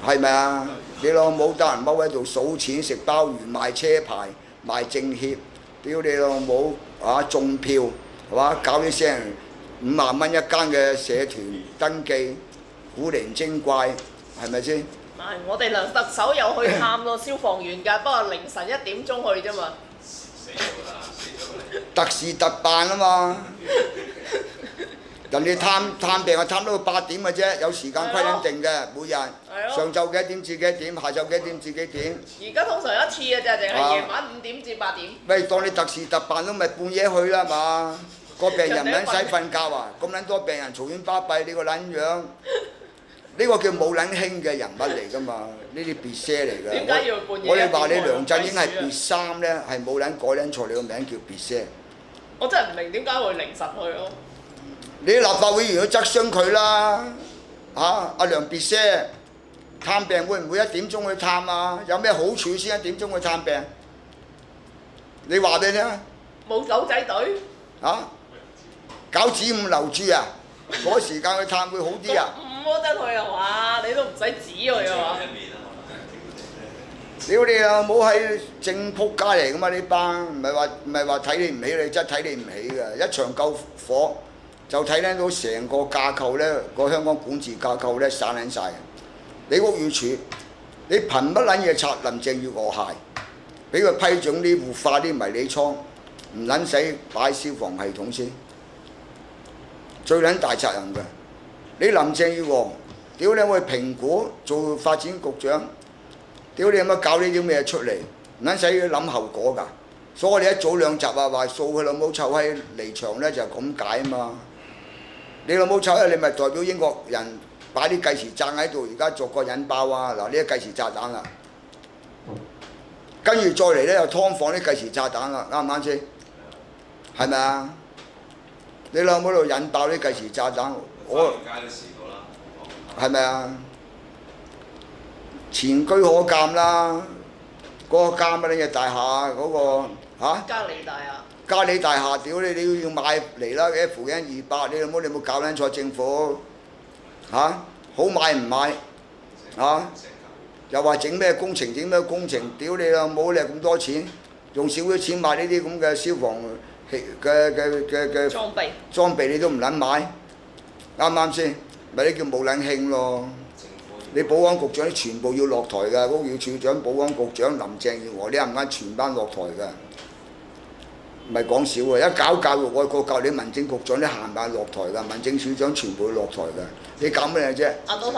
係咪啊？你老母得人踎喺度數錢食鮑魚賣車牌賣政協，屌你老母啊中票係嘛？搞啲聲5萬蚊一間嘅社團登記，古靈精怪係咪先？我哋梁特首有去探個消防員㗎，不過凌晨1點鐘去啫嘛。特事特辦啊嘛！人哋探病係探到8點嘅啫，有時間規定嘅，每日上晝幾多點至幾多點，下晝幾多點至幾點。而家通常一次嘅咋，淨係夜晚5點至8點。喂，當你特事特辦都咪半夜去啦嘛？個病人唔撚使瞓覺啊！咁撚多病人嘈冤巴閉，你個撚樣？呢個叫冇撚興嘅人物嚟㗎嘛？呢啲別些嚟㗎。點解要半夜？我哋話你梁振英係別三咧，係冇撚改撚錯，你個名叫別些。我真係唔明點解會凌晨去咯。你立法會議員要質詢佢啦，阿梁別些探病會唔會1點鐘去探啊？有咩好處先1點鐘去探病？你話俾你聽。冇狗仔隊。搞指5留住啊！嗰時間去探會好啲啊！5嗰陣去啊嘛，你都唔使指佢啊嘛。屌你啊！冇係正仆街嚟㗎嘛呢班，唔係話睇你唔起你，真係睇你唔起㗎。一場救火就睇得到成個架構咧，個香港管治架構咧散撚晒。你屋宇署，你憑乜撚嘢拆林鄭月娥鞋？俾佢批准啲活化啲迷你倉，唔撚使擺消防系統先，最撚大責任㗎。你林鄭月娥，屌你去評估做發展局長。屌你有乜搞呢啲咩出嚟？唔撚使諗後果㗎，所以我哋一早2集話掃佢老母臭閪離場咧，就係咁解啊嘛！你老母臭閪，你咪代表英國人擺啲計時炸喺度，而家逐個引爆啊！嗱，呢啲計時炸彈啦，跟住再嚟咧又劏房啲計時炸彈啦，啱唔啱先？係咪啊？你老母度引爆啲計時炸彈，我係咪啊？前車可鑑啦，嗰個監乜嘢大廈嗰個嘉里大廈。嘉里大廈，屌你要買嚟啦！F-N200，你有冇搞撚錯政府？好買唔買？又話整咩工程，屌你啦！冇你咁多錢，用少少錢買呢啲咁嘅消防嘅裝備，你都唔撚買，啱唔啱先？咪呢叫冇撚興咯！你保安局長全部要落台㗎，屋宇署長、保安局長林鄭月娥，你啱唔啱全班落台㗎？唔係講笑喎！一搞教育愛國教育，你民政局長你行埋落台㗎，民政處長全部要落台㗎，你搞咩啫？